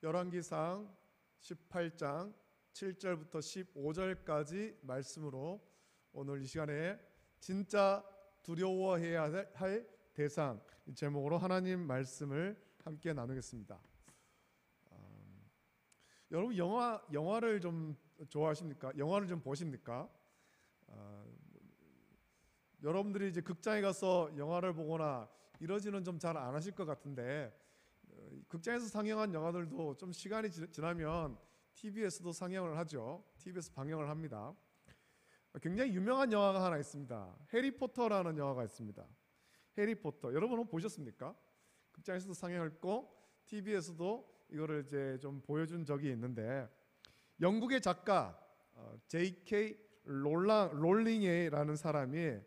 열왕기상 18장 7절부터 15절까지 말씀으로 오늘 이 시간에 진짜 두려워해야 할 대상 이 제목으로 하나님 말씀을 함께 나누겠습니다. 여러분 영화를 좀 좋아하십니까? 영화를 좀 보십니까? 여러분들이 이제 극장에 가서 영화를 보거나 이러지는 좀 잘 안 하실 것 같은데 극장에서 상영한 영화들도 좀 시간이 지나면 TV에서도 상영을 하죠. TV에서 방영을 합니다. 굉장히 유명한 영화가 하나 있습니다. 해리포터라는 영화가 있습니다. 해리포터 여러분 혹 보셨습니까? 극장에서도 상영했고 TV에서도 이거를 이제 좀 보여준 적이 있는데 영국의 작가 J.K. 롤링이라는 사람이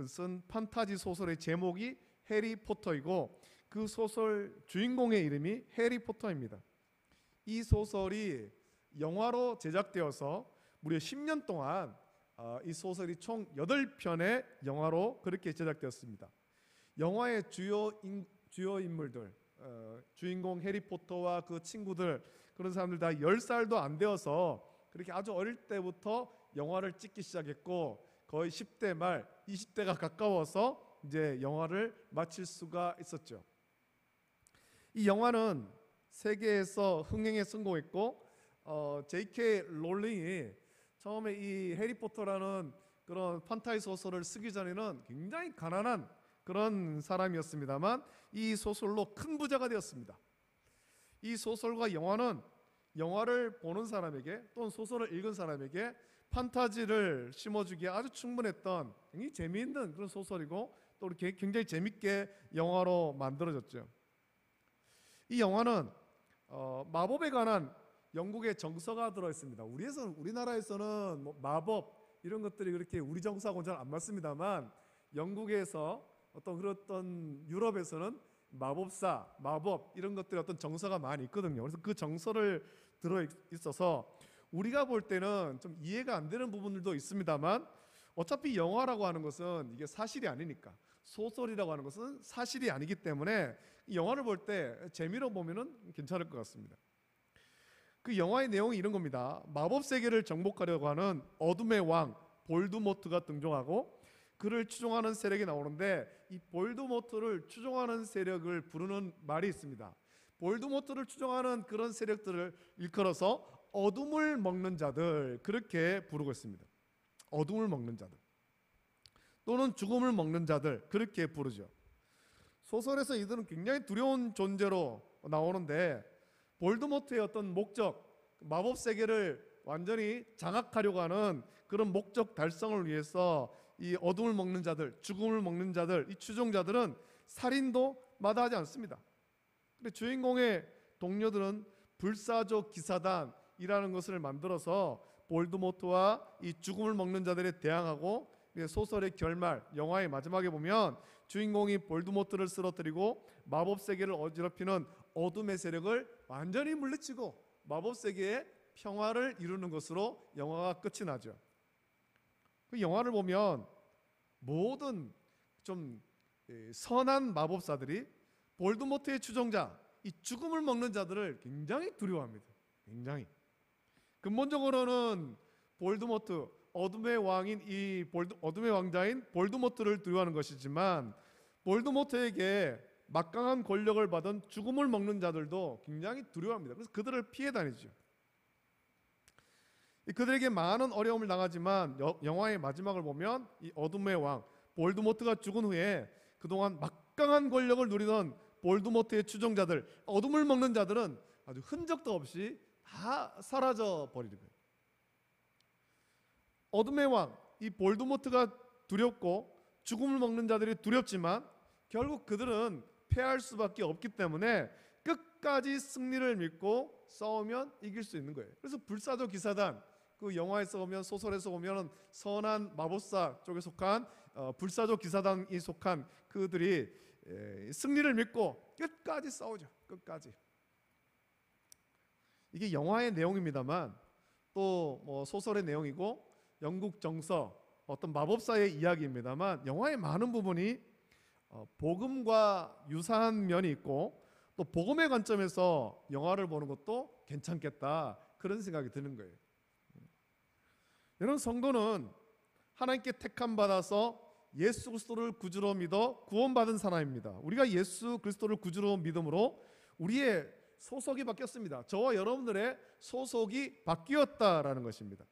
쓴 판타지 소설의 제목이 해리포터이고 그 소설 주인공의 이름이 해리포터입니다. 이 소설이 영화로 제작되어서 무려 10년 동안 이 소설이 총 8편의 영화로 그렇게 제작되었습니다. 영화의 주요 인물들 주인공 해리포터와 그 친구들 그런 사람들 다 10살도 안 되어서 그렇게 아주 어릴 때부터 영화를 찍기 시작했고 거의 10대 말 20대가 가까워서 이제 영화를 마칠 수가 있었죠. 이 영화는 세계에서 흥행에 성공했고 J.K. 롤링이 처음에 이 해리포터라는 그런 판타지 소설을 쓰기 전에는 굉장히 가난한 그런 사람이었습니다만 이 소설로 큰 부자가 되었습니다. 이 소설과 영화는 영화를 보는 사람에게 또는 소설을 읽은 사람에게 판타지를 심어주기에 아주 충분했던 굉장히 재미있는 그런 소설이고 또 이렇게 굉장히 재밌게 영화로 만들어졌죠. 이 영화는 마법에 관한 영국의 정서가 들어있습니다. 우리나라에서는 뭐 마법 이런 것들이 그렇게 우리 정서하고는 잘 안 맞습니다만 영국에서 그런 유럽에서는 마법사, 마법 이런 것들이 어떤 정서가 많이 있거든요. 그래서 그 정서를 들어있어서 우리가 볼 때는 좀 이해가 안 되는 부분들도 있습니다만 어차피 영화라고 하는 것은 이게 사실이 아니니까 소설이라고 하는 것은 사실이 아니기 때문에 이 영화를 볼 때 재미로 보면은 괜찮을 것 같습니다. 그 영화의 내용이 이런 겁니다. 마법 세계를 정복하려고 하는 어둠의 왕 볼드모트가 등장하고 그를 추종하는 세력이 나오는데 이 볼드모트를 추종하는 세력을 부르는 말이 있습니다. 볼드모트를 추종하는 그런 세력들을 일컬어서 어둠을 먹는 자들 그렇게 부르고 있습니다. 어둠을 먹는 자들 또는 죽음을 먹는 자들 그렇게 부르죠. 소설에서 이들은 굉장히 두려운 존재로 나오는데 볼드모트의 어떤 목적, 마법 세계를 완전히 장악하려고 하는 그런 목적 달성을 위해서 이 어둠을 먹는 자들, 죽음을 먹는 자들, 이 추종자들은 살인도 마다하지 않습니다. 근데 주인공의 동료들은 불사조 기사단이라는 것을 만들어서 볼드모트와 이 죽음을 먹는 자들에 대항하고 소설의 결말, 영화의 마지막에 보면 주인공이 볼드모트를 쓰러뜨리고 마법 세계를 어지럽히는 어둠의 세력을 완전히 물리치고 마법 세계의 평화를 이루는 것으로 영화가 끝이 나죠. 그 영화를 보면 모든 좀 선한 마법사들이 볼드모트의 추종자, 이 죽음을 먹는 자들을 굉장히 두려워합니다. 굉장히. 근본적으로는 볼드모트, 어둠의 왕자인 볼드모트를 두려워하는 것이지만 볼드모트에게 막강한 권력을 받은 죽음을 먹는 자들도 굉장히 두려워합니다. 그래서 그들을 피해 다니죠. 그들에게 많은 어려움을 당하지만 영화의 마지막을 보면 이 어둠의 왕 볼드모트가 죽은 후에 그동안 막강한 권력을 누리던 볼드모트의 추종자들, 어둠을 먹는 자들은 아주 흔적도 없이 다 사라져 버리는 거예요. 어둠의 왕, 이 볼드모트가 두렵고 죽음을 먹는 자들이 두렵지만 결국 그들은 패할 수밖에 없기 때문에 끝까지 승리를 믿고 싸우면 이길 수 있는 거예요. 그래서 불사조 기사단, 그 영화에서 보면 소설에서 보면 선한 마법사 쪽에 속한 불사조 기사단이 속한 그들이 승리를 믿고 끝까지 싸우죠. 끝까지. 이게 영화의 내용입니다만 또 뭐 소설의 내용이고 영국 정서 어떤 마법사의 이야기입니다만 영화의 많은 부분이 복음과 유사한 면이 있고 또 복음의 관점에서 영화를 보는 것도 괜찮겠다, 그런 생각이 드는 거예요. 여러분, 성도는 하나님께 택함 받아서 예수 그리스도를 구주로 믿어 구원받은 사람입니다. 우리가 예수 그리스도를 구주로 믿음으로 우리의 소속이 바뀌었습니다. 저와 여러분들의 소속이 바뀌었다라는 것입니다.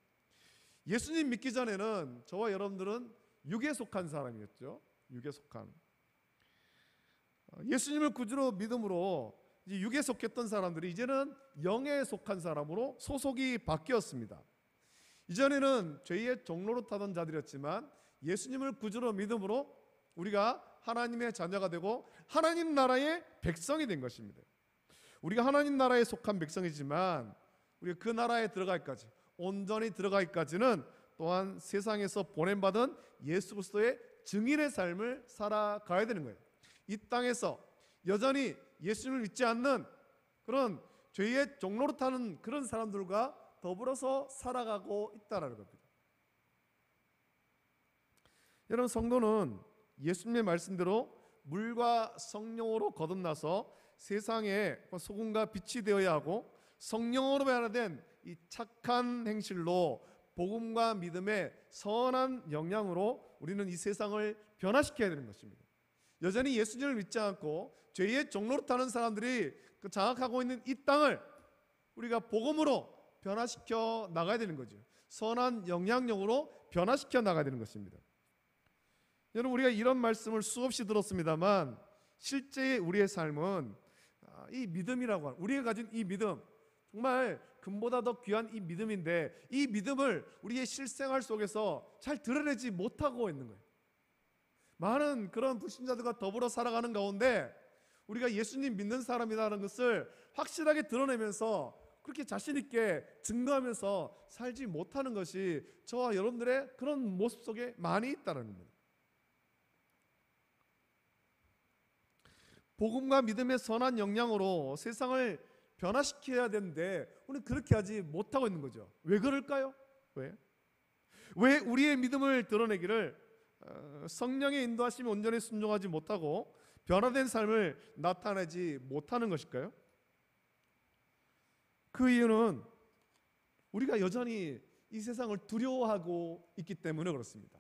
예수님 믿기 전에는 저와 여러분들은 육에 속한 사람이었죠. 육에 속한. 예수님을 구주로 믿음으로 이제 육에 속했던 사람들이 이제는 영에 속한 사람으로 소속이 바뀌었습니다. 이전에는 죄의 종로로 타던 자들이었지만 예수님을 구주로 믿음으로 우리가 하나님의 자녀가 되고 하나님 나라의 백성이 된 것입니다. 우리가 하나님 나라에 속한 백성이지만 우리가 그 나라에 들어가기까지, 온전히 들어가기까지는 또한 세상에서 보냄받은 예수 그리스도의 증인의 삶을 살아가야 되는 거예요. 이 땅에서 여전히 예수님을 믿지 않는 그런 죄의 종로로 타는 그런 사람들과 더불어서 살아가고 있다는 겁니다. 여러분, 성도는 예수님의 말씀대로 물과 성령으로 거듭나서 세상에 소금과 빛이 되어야 하고 성령으로 변화된 이 착한 행실로 복음과 믿음의 선한 영향으로 우리는 이 세상을 변화시켜야 되는 것입니다. 여전히 예수님을 믿지 않고 죄의 종로로 타는 사람들이 장악하고 있는 이 땅을 우리가 복음으로 변화시켜 나가야 되는 거죠. 선한 영향력으로 변화시켜 나가야 되는 것입니다. 여러분, 우리가 이런 말씀을 수없이 들었습니다만 실제 우리의 삶은 이 믿음이라고 하는, 우리가 가진 이 믿음, 정말 금보다 더 귀한 이 믿음인데 이 믿음을 우리의 실생활 속에서 잘 드러내지 못하고 있는 거예요. 많은 그런 불신자들과 더불어 살아가는 가운데 우리가 예수님 믿는 사람이라는 것을 확실하게 드러내면서 그렇게 자신 있게 증거하면서 살지 못하는 것이 저와 여러분들의 그런 모습 속에 많이 있다는 겁니다. 복음과 믿음의 선한 영향으로 세상을 변화시켜야 되는데 우리는 그렇게 하지 못하고 있는 거죠. 왜 그럴까요? 왜 우리의 믿음을 드러내기를 성령의 인도하심에 온전히 순종하지 못하고 변화된 삶을 나타내지 못하는 것일까요? 그 이유는 우리가 여전히 이 세상을 두려워하고 있기 때문에 그렇습니다.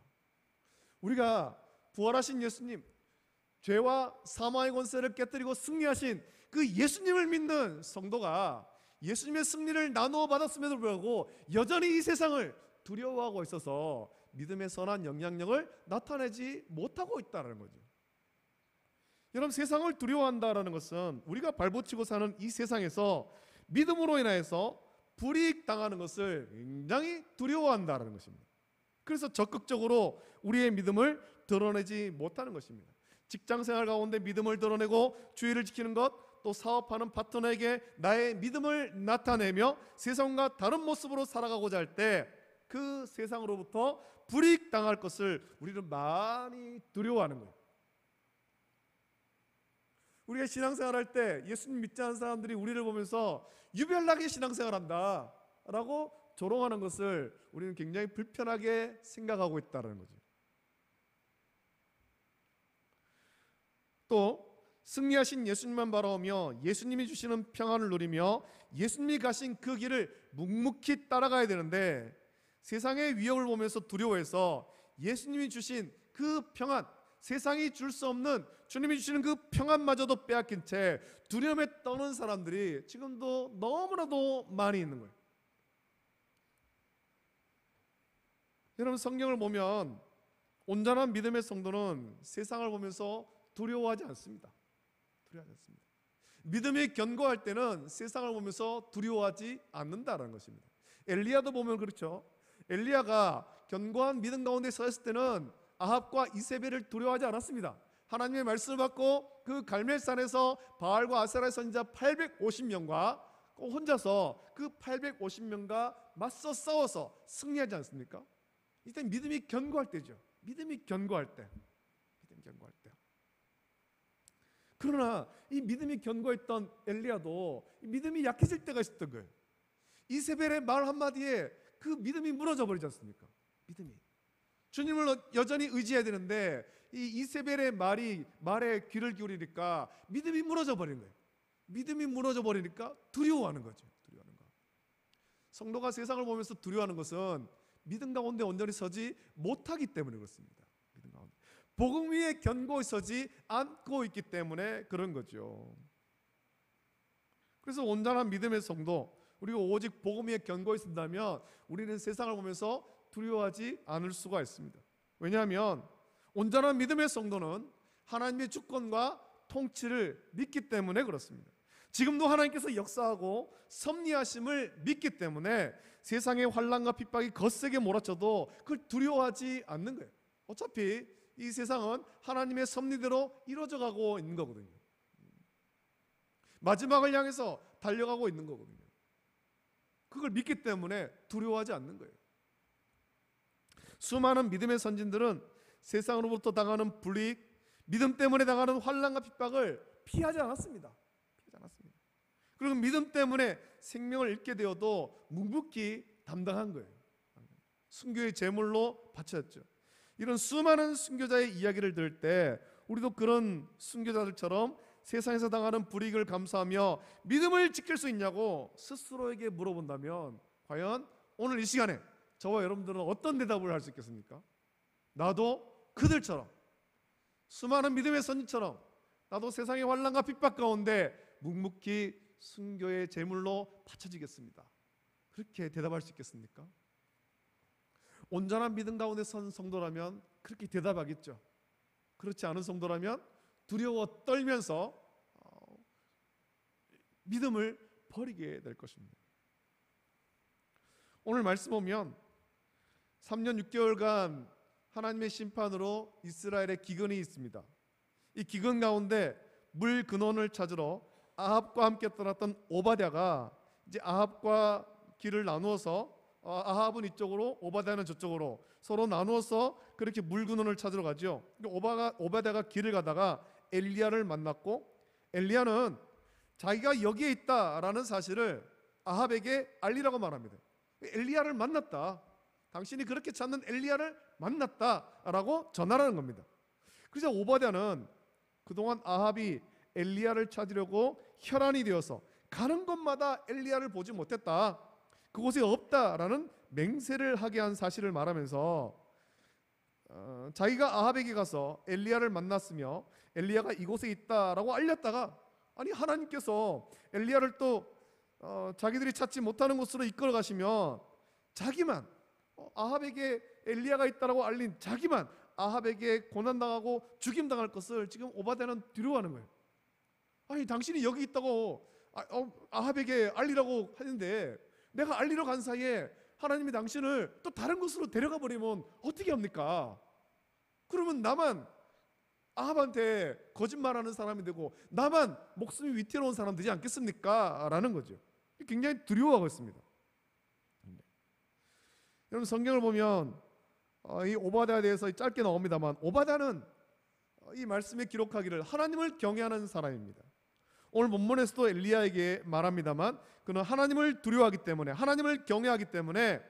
우리가 부활하신 예수님, 죄와 사망의 권세를 깨뜨리고 승리하신 그 예수님을 믿는 성도가 예수님의 승리를 나누어 받았음에도 불구하고 여전히 이 세상을 두려워하고 있어서 믿음의 선한 영향력을 나타내지 못하고 있다는 거죠. 여러분, 세상을 두려워한다는 것은 우리가 발붙이고 사는 이 세상에서 믿음으로 인하여서 불이익 당하는 것을 굉장히 두려워한다는 것입니다. 그래서 적극적으로 우리의 믿음을 드러내지 못하는 것입니다. 직장생활 가운데 믿음을 드러내고 주의를 지키는 것, 또 사업하는 파트너에게 나의 믿음을 나타내며 세상과 다른 모습으로 살아가고자 할 때 그 세상으로부터 불이익 당할 것을 우리는 많이 두려워하는 거예요. 우리가 신앙생활 할 때 예수님 믿지 않는 사람들이 우리를 보면서 유별나게 신앙생활한다 라고 조롱하는 것을 우리는 굉장히 불편하게 생각하고 있다는 거죠. 또 승리하신 예수님만 바라보며 예수님이 주시는 평안을 누리며 예수님이 가신 그 길을 묵묵히 따라가야 되는데 세상의 위협을 보면서 두려워해서 예수님이 주신 그 평안, 세상이 줄 수 없는 주님이 주시는 그 평안마저도 빼앗긴 채 두려움에 떠는 사람들이 지금도 너무나도 많이 있는 거예요. 여러분, 성경을 보면 온전한 믿음의 성도는 세상을 보면서 두려워하지 않습니다. 두려워하지 않습니다. 믿음이 견고할 때는 세상을 보면서 두려워하지 않는다는 것입니다. 엘리야도 보면 그렇죠. 엘리야가 견고한 믿음 가운데 서 있을 때는 아합과 이세벨을 두려워하지 않았습니다. 하나님의 말씀을 받고 그 갈멜산에서 바알과 아세라의 선지자 850명과 혼자서 그 850명과 맞서 싸워서 승리하지 않습니까? 이때 믿음이 견고할 때죠. 믿음이 견고할 때. 그러나 이 믿음이 견고했던 엘리야도 믿음이 약해질 때가 있었던 거예요. 이세벨의 말 한마디에 그 믿음이 무너져 버리지 않습니까? 믿음이. 주님을 여전히 의지해야 되는데 이 이세벨의 말에 귀를 기울이니까 믿음이 무너져 버린 거예요. 믿음이 무너져 버리니까 두려워하는 거죠. 두려워하는 거. 성도가 세상을 보면서 두려워하는 것은 믿음 가운데 온전히 서지 못하기 때문에 그렇습니다. 믿음 가운데 복음 위에 견고히 서지 않고 있기 때문에 그런 거죠. 그래서 온전한 믿음의 성도, 우리가 오직 복음 위에 견고히 쓴다면 우리는 세상을 보면서 두려워하지 않을 수가 있습니다. 왜냐하면 온전한 믿음의 성도는 하나님의 주권과 통치를 믿기 때문에 그렇습니다. 지금도 하나님께서 역사하고 섭리하심을 믿기 때문에 세상의 환난과 핍박이 거세게 몰아쳐도 그걸 두려워하지 않는 거예요. 어차피 이 세상은 하나님의 섭리대로 이루어져 가고 있는 거거든요. 마지막을 향해서 달려가고 있는 거거든요. 그걸 믿기 때문에 두려워하지 않는 거예요. 수많은 믿음의 선진들은 세상으로부터 당하는 불이익, 믿음 때문에 당하는 환난과 핍박을 피하지 않았습니다. 그리고 믿음 때문에 생명을 잃게 되어도 묵묵히 담당한 거예요. 순교의 제물로 바쳤죠. 이런 수많은 순교자의 이야기를 들을 때 우리도 그런 순교자들처럼 세상에서 당하는 불이익을 감수하며 믿음을 지킬 수 있냐고 스스로에게 물어본다면 과연 오늘 이 시간에 저와 여러분들은 어떤 대답을 할 수 있겠습니까? 나도 그들처럼, 수많은 믿음의 선지처럼 나도 세상의 환난과 핍박 가운데 묵묵히 순교의 제물로 바쳐지겠습니다. 그렇게 대답할 수 있겠습니까? 온전한 믿음 가운데 선 성도라면 그렇게 대답하겠죠. 그렇지 않은 성도라면 두려워 떨면서 믿음을 버리게 될 것입니다. 오늘 말씀 보면 3년 6개월간 하나님의 심판으로 이스라엘의 기근이 있습니다. 이 기근 가운데 물 근원을 찾으러 아합과 함께 떠났던 오바댜가 이제 아합과 길을 나누어서 아합은 이쪽으로 오바댜는 저쪽으로 서로 나누어서 그렇게 물 근원을 찾으러 가죠. 오바댜가 길을 가다가 엘리야를 만났고 엘리야는 자기가 여기에 있다라는 사실을 아합에게 알리라고 말합니다. 엘리야를 만났다. 당신이 그렇게 찾는 엘리야를 만났다라고 전하라는 겁니다. 그래서 오바댜는 그동안 아합이 엘리야를 찾으려고 혈안이 되어서 가는 곳마다 엘리야를 보지 못했다, 그곳에 없다라는 맹세를 하게 한 사실을 말하면서 자기가 아합에게 가서 엘리야를 만났으며 엘리야가 이곳에 있다라고 알렸다가 아니 하나님께서 엘리야를 또 자기들이 찾지 못하는 곳으로 이끌어 가시면 자기만 아합에게 엘리야가 있다라고 알린 자기만 아합에게 고난당하고 죽임당할 것을 지금 오바댜는 두려워하는 거예요. 아니 당신이 여기 있다고 아합에게 알리라고 하는데 내가 알리러 간 사이에 하나님이 당신을 또 다른 곳으로 데려가 버리면 어떻게 합니까? 그러면 나만 아합한테 거짓말하는 사람이 되고 나만 목숨이 위태로운 사람 되지 않겠습니까? 라는 거죠. 굉장히 두려워하고 있습니다. 여러분 성경을 보면 이 오바댜에 대해서 짧게 나옵니다만 오바댜는 이 말씀에 기록하기를 하나님을 경외하는 사람입니다. 오늘 본문에서도 엘리야에게 말합니다만 그는 하나님을 두려워하기 때문에, 하나님을 경외하기 때문에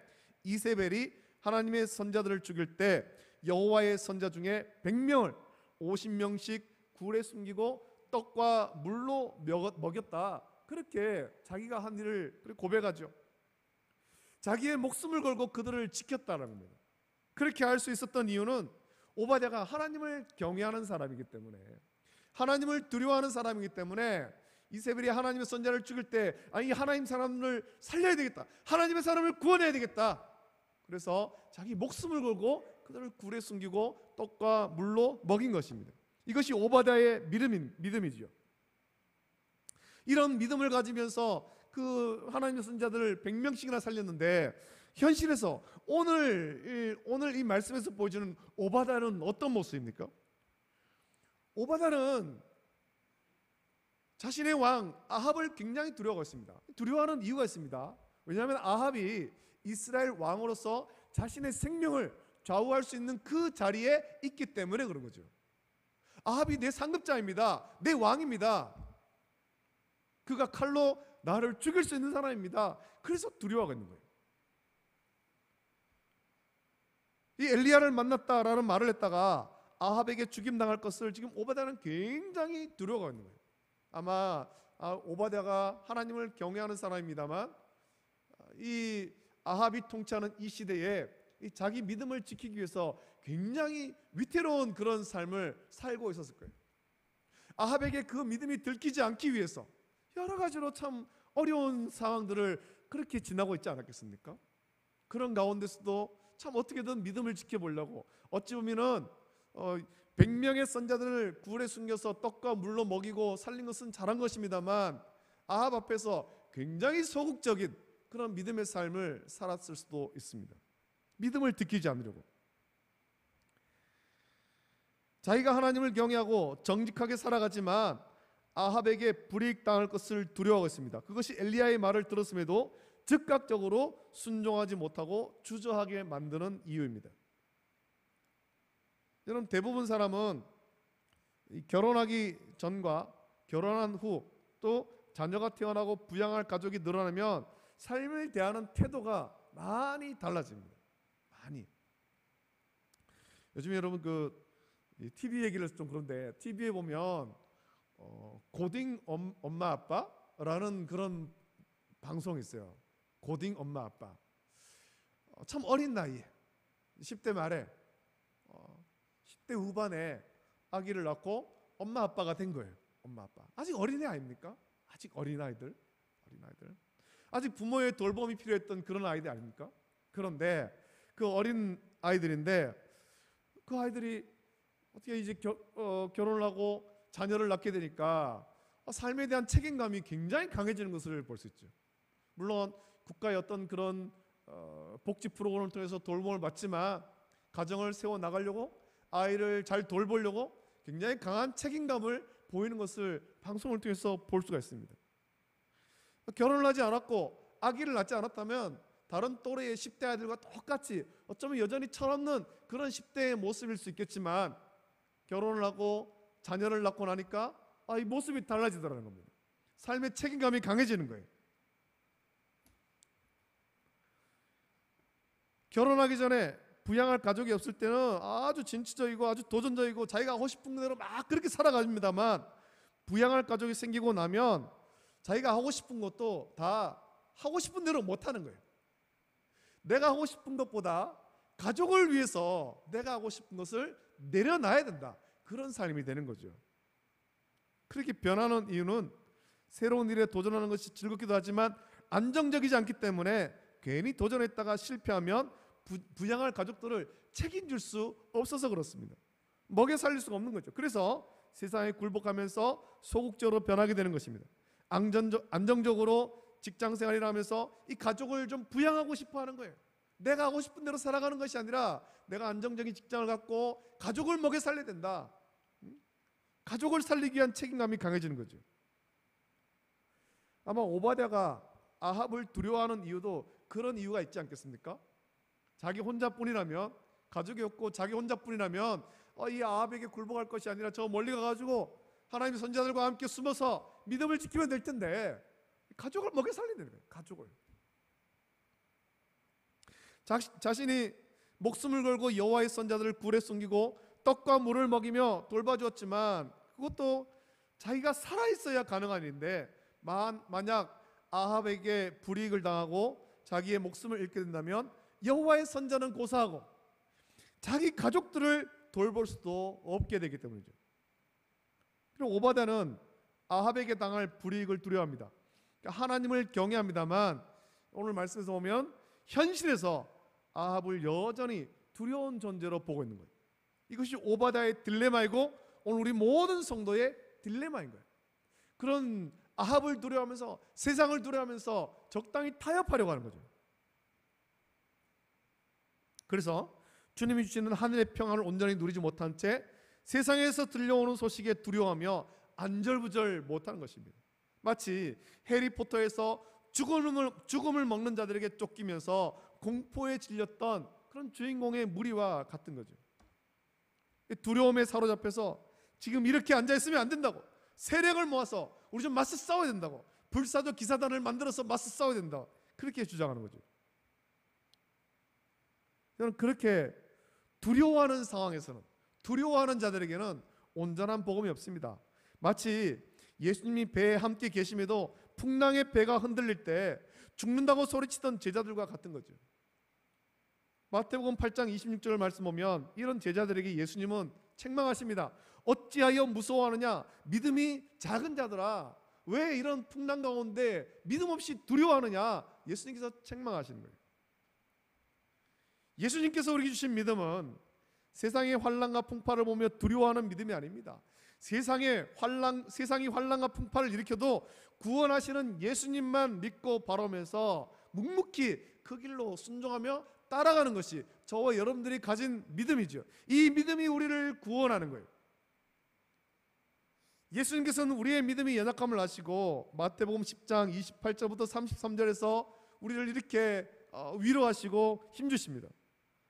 이세벨이 하나님의 선자들을 죽일 때 여호와의 선자 중에 100명을 50명씩 굴에 숨기고 떡과 물로 먹였다, 그렇게 자기가 한 일을 고백하죠. 자기의 목숨을 걸고 그들을 지켰다는 겁니다. 그렇게 할 수 있었던 이유는 오바댜가 하나님을 경외하는 사람이기 때문에, 하나님을 두려워하는 사람이기 때문에 이세벨이 하나님의 선자를 죽일 때 아니 하나님 사람을 살려야 되겠다, 하나님의 사람을 구원해야 되겠다, 그래서 자기 목숨을 걸고 그들을 굴에 숨기고 떡과 물로 먹인 것입니다. 이것이 오바댜의 믿음이죠. 이런 믿음을 가지면서 그 하나님의 선자들을 100명씩이나 살렸는데 현실에서 오늘 이 말씀에서 보여주는 오바댜는 어떤 모습입니까? 오바댜는 자신의 왕 아합을 굉장히 두려워하고 있습니다. 두려워하는 이유가 있습니다. 왜냐하면 아합이 이스라엘 왕으로서 자신의 생명을 좌우할 수 있는 그 자리에 있기 때문에 그런 거죠. 아합이 내 상급자입니다. 내 왕입니다. 그가 칼로 나를 죽일 수 있는 사람입니다. 그래서 두려워하고 있는 거예요. 이 엘리야를 만났다라는 말을 했다가 아합에게 죽임당할 것을 지금 오바댜는 굉장히 두려워하고 있는 거예요. 아마 오바댜가 하나님을 경외하는 사람입니다만 이 아합이 통치하는 이 시대에 이 자기 믿음을 지키기 위해서 굉장히 위태로운 그런 삶을 살고 있었을 거예요. 아합에게 그 믿음이 들키지 않기 위해서 여러 가지로 참 어려운 상황들을 그렇게 지나고 있지 않았겠습니까? 그런 가운데서도 참 어떻게든 믿음을 지켜보려고 어찌 보면은 100명의 선자들을 굴에 숨겨서 떡과 물로 먹이고 살린 것은 잘한 것입니다만 아합 앞에서 굉장히 소극적인 그런 믿음의 삶을 살았을 수도 있습니다. 믿음을 지키지 않으려고. 자기가 하나님을 경외하고 정직하게 살아가지만 아합에게 불이익당할 것을 두려워하고 있습니다. 그것이 엘리야의 말을 들었음에도 즉각적으로 순종하지 못하고 주저하게 만드는 이유입니다. 여러분, 대부분 사람은 결혼하기 전과 결혼한 후 또 자녀가 태어나고 부양할 가족이 늘어나면 삶을 대하는 태도가 많이 달라집니다. 많이. 요즘에 여러분 TV 얘기를 해서 좀 그런데 TV에 보면 고딩 엄마 아빠라는 그런 방송이 있어요. 고딩 엄마 아빠. 참 어린 나이에 10대 말에 10대 후반에 아기를 낳고 엄마 아빠가 된 거예요. 엄마 아빠. 아직 어린애 아닙니까? 아직 어린아이들. 아직 부모의 돌봄이 필요했던 그런 아이들 아닙니까? 그런데 그 어린 아이들인데 그 아이들이 어떻게 이제 결혼을 하고 자녀를 낳게 되니까 삶에 대한 책임감이 굉장히 강해지는 것을 볼 수 있죠. 물론 국가의 어떤 그런 복지 프로그램을 통해서 돌봄을 받지만 가정을 세워 나가려고 아이를 잘 돌보려고 굉장히 강한 책임감을 보이는 것을 방송을 통해서 볼 수가 있습니다. 결혼을 하지 않았고 아기를 낳지 않았다면 다른 또래의 10대 아이들과 똑같이 어쩌면 여전히 철없는 그런 10대의 모습일 수 있겠지만 결혼을 하고 자녀를 낳고 나니까 이 모습이 달라지더라는 겁니다. 삶의 책임감이 강해지는 거예요. 결혼하기 전에 부양할 가족이 없을 때는 아주 진취적이고 아주 도전적이고 자기가 하고 싶은 대로 막 그렇게 살아갑니다만 부양할 가족이 생기고 나면 자기가 하고 싶은 것도 다 하고 싶은 대로 못하는 거예요. 내가 하고 싶은 것보다 가족을 위해서 내가 하고 싶은 것을 내려놔야 된다. 그런 삶이 되는 거죠. 그렇게 변하는 이유는 새로운 일에 도전하는 것이 즐겁기도 하지만 안정적이지 않기 때문에 괜히 도전했다가 실패하면 부양할 가족들을 책임질 수 없어서 그렇습니다. 먹여 살릴 수가 없는 거죠. 그래서 세상에 굴복하면서 소극적으로 변하게 되는 것입니다. 안정적으로 직장 생활을 하면서 이 가족을 좀 부양하고 싶어 하는 거예요. 내가 하고 싶은 대로 살아가는 것이 아니라 내가 안정적인 직장을 갖고 가족을 먹여 살려야 된다. 가족을 살리기 위한 책임감이 강해지는 거죠. 아마 오바댜가 아합을 두려워하는 이유도 그런 이유가 있지 않겠습니까? 자기 혼자뿐이라면, 가족이 없고 자기 혼자뿐이라면 이 아합에게 굴복할 것이 아니라 저 멀리 가가지고 하나님의 선지자들과 함께 숨어서 믿음을 지키면 될 텐데 가족을 먹여 살리는 거예요. 가족을. 자신이 목숨을 걸고 여호와의 선자들을 굴에 숨기고 떡과 물을 먹이며 돌봐주었지만 그것도 자기가 살아있어야 가능한 일인데 만약 아합에게 불이익을 당하고 자기의 목숨을 잃게 된다면 여호와의 선자는 고사하고 자기 가족들을 돌볼 수도 없게 되기 때문이죠. 그리고 오바댜는 아합에게 당할 불이익을 두려워합니다. 그러니까 하나님을 경외합니다만 오늘 말씀에서 보면 현실에서 아합을 여전히 두려운 존재로 보고 있는 거예요. 이것이 오바댜의 딜레마이고 오늘 우리 모든 성도의 딜레마인 거예요. 그런 아합을 두려워하면서 세상을 두려워하면서 적당히 타협하려고 하는 거죠. 그래서 주님이 주시는 하늘의 평안을 온전히 누리지 못한 채 세상에서 들려오는 소식에 두려워하며 안절부절 못하는 것입니다. 마치 해리포터에서 죽음을 먹는 자들에게 쫓기면서 공포에 질렸던 그런 주인공의 무리와 같은 거죠. 두려움에 사로잡혀서 지금 이렇게 앉아있으면 안 된다고, 세력을 모아서 우리 좀 맞서 싸워야 된다고, 불사조 기사단을 만들어서 맞서 싸워야 된다, 그렇게 주장하는 거죠. 저는 그렇게 두려워하는 상황에서는, 두려워하는 자들에게는 온전한 복음이 없습니다. 마치 예수님이 배에 함께 계심에도 풍랑의 배가 흔들릴 때 죽는다고 소리치던 제자들과 같은 거죠. 마태복음 8장 26절 말씀 보면 이런 제자들에게 예수님은 책망하십니다. 어찌하여 무서워하느냐? 믿음이 작은 자들아, 왜 이런 풍랑 가운데 믿음 없이 두려워하느냐? 예수님께서 책망하시는 거예요. 예수님께서 우리에게 주신 믿음은 세상의 환난과 풍파를 보며 두려워하는 믿음이 아닙니다. 세상이 환난과 풍파를 일으켜도 구원하시는 예수님만 믿고 바라면서 묵묵히 그 길로 순종하며 따라가는 것이 저와 여러분들이 가진 믿음이죠. 이 믿음이 우리를 구원하는 거예요. 예수님께서는 우리의 믿음이 연약함을 아시고 마태복음 10장 28절부터 33절에서 우리를 이렇게 위로하시고 힘주십니다.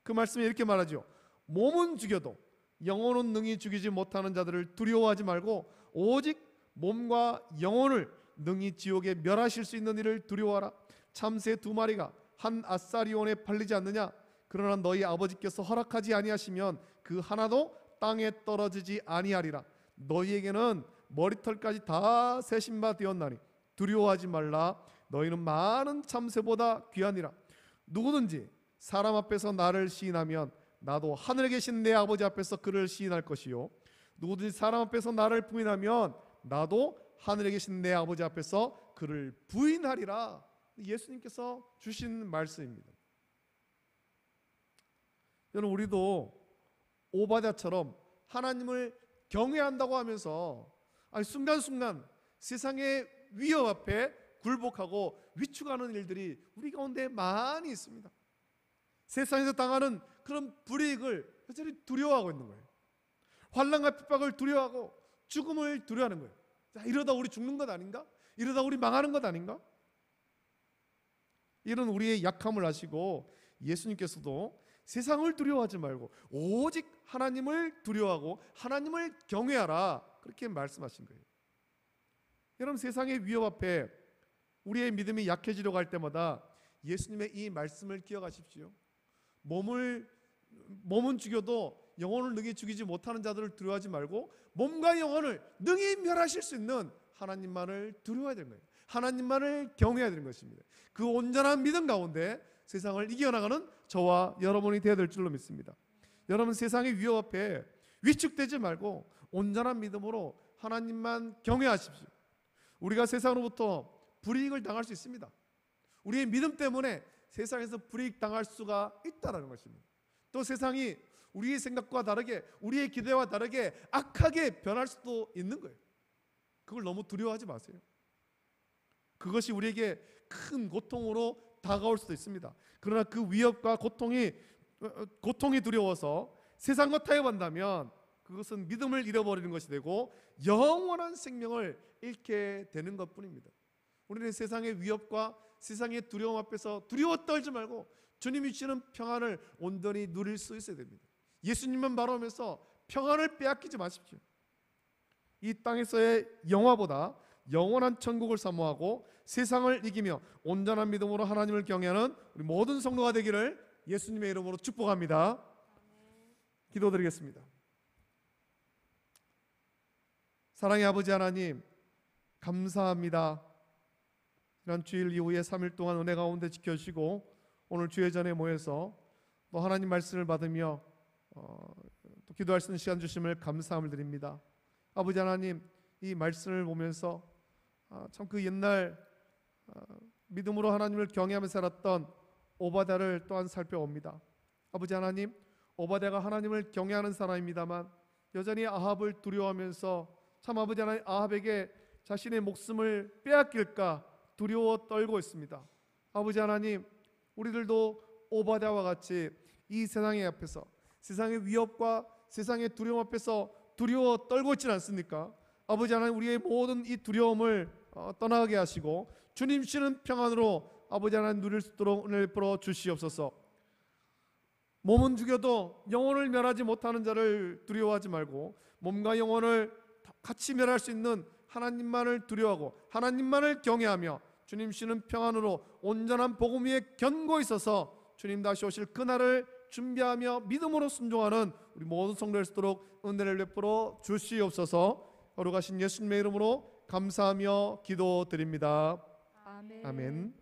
그 말씀에 이렇게 말하죠. 몸은 죽여도 영혼은 능히 죽이지 못하는 자들을 두려워하지 말고 오직 몸과 영혼을 능히 지옥에 멸하실 수 있는 이를 두려워하라. 참새 2마리가 한 아사리온에 팔리지 않느냐? 그러나 너희 아버지께서 허락하지 아니하시면 그 하나도 땅에 떨어지지 아니하리라. 너희에게는 머리털까지 다 세신 바 되었나니 두려워하지 말라. 너희는 많은 참새보다 귀하니라. 누구든지 사람 앞에서 나를 시인하면 나도 하늘에 계신 내 아버지 앞에서 그를 시인할 것이요, 누구든지 사람 앞에서 나를 부인하면 나도 하늘에 계신 내 아버지 앞에서 그를 부인하리라. 예수님께서 주신 말씀입니다. 여러분, 우리도 오바댜처럼 하나님을 경외한다고 하면서 순간순간 세상의 위협 앞에 굴복하고 위축하는 일들이 우리 가운데 많이 있습니다. 세상에서 당하는 그런 불이익을 여전히 두려워하고 있는 거예요. 환난과 핍박을 두려워하고 죽음을 두려워하는 거예요. 이러다 우리 죽는 것 아닌가? 이러다 우리 망하는 것 아닌가? 이런 우리의 약함을 아시고 예수님께서도 세상을 두려워하지 말고 오직 하나님을 두려워하고 하나님을 경외하라, 그렇게 말씀하신 거예요. 여러분, 세상의 위협 앞에 우리의 믿음이 약해지려고 할 때마다 예수님의 이 말씀을 기억하십시오. 몸은 죽여도 영혼을 능히 죽이지 못하는 자들을 두려워하지 말고 몸과 영혼을 능히 멸하실 수 있는 하나님만을 두려워해야 되는 거예요. 하나님만을 경외해야 되는 것입니다. 그 온전한 믿음 가운데 세상을 이겨나가는 저와 여러분이 되어야 될 줄로 믿습니다. 여러분, 세상의 위협 앞에 위축되지 말고 온전한 믿음으로 하나님만 경외하십시오. 우리가 세상으로부터 불이익을 당할 수 있습니다. 우리의 믿음 때문에 세상에서 불이익 당할 수가 있다는 것입니다. 또 세상이 우리의 생각과 다르게, 우리의 기대와 다르게 악하게 변할 수도 있는 거예요. 그걸 너무 두려워하지 마세요. 그것이 우리에게 큰 고통으로 다가올 수도 있습니다. 그러나 그 위협과 고통이 두려워서 세상과 타협한다면 그것은 믿음을 잃어버리는 것이 되고 영원한 생명을 잃게 되는 것뿐입니다. 우리는 세상의 위협과 세상의 두려움 앞에서 두려워 떨지 말고 주님이 주시는 평안을 온전히 누릴 수 있어야 됩니다. 예수님만 바라보면서 평안을 빼앗기지 마십시오. 이 땅에서의 영화보다 영원한 천국을 사모하고 세상을 이기며 온전한 믿음으로 하나님을 경외하는 우리 모든 성도가 되기를 예수님의 이름으로 축복합니다. 기도드리겠습니다. 사랑의 아버지 하나님, 감사합니다. 지난 주일 이후에 3일 동안 은혜 가운데 지켜주시고 오늘 주의 전에 모여서 또 하나님 말씀을 받으며 또 기도할 수 있는 시간 주심을 감사함을 드립니다. 아버지 하나님, 이 말씀을 보면서 참 그 옛날 믿음으로 하나님을 경외하며 살았던 오바댜를 또한 살펴봅니다. 아버지 하나님, 오바댜가 하나님을 경외하는 사람입니다만 여전히 아합을 두려워하면서 참 아버지 하나님, 아합에게 자신의 목숨을 빼앗길까 두려워 떨고 있습니다. 아버지 하나님, 우리들도 오바댜와 같이 이 세상의 앞에서, 세상의 위협과 세상의 두려움 앞에서 두려워 떨고 있지 않습니까? 아버지 하나님, 우리의 모든 이 두려움을 떠나게 하시고 주님 주시는 평안으로 아버지 하나님 누릴 수 있도록 은혜를 베풀어 주시옵소서. 몸은 죽여도 영혼을 멸하지 못하는 자를 두려워하지 말고 몸과 영혼을 같이 멸할 수 있는 하나님만을 두려워하고 하나님만을 경외하며 주님 주시는 평안으로 온전한 복음 위에 견고 있어서 주님 다시 오실 그날을 준비하며 믿음으로 순종하는 우리 모든 성도들 수 있도록 은혜를 베풀어 주시옵소서. 거룩하신 예수님의 이름으로 감사하며 기도드립니다. 아멘. 아멘.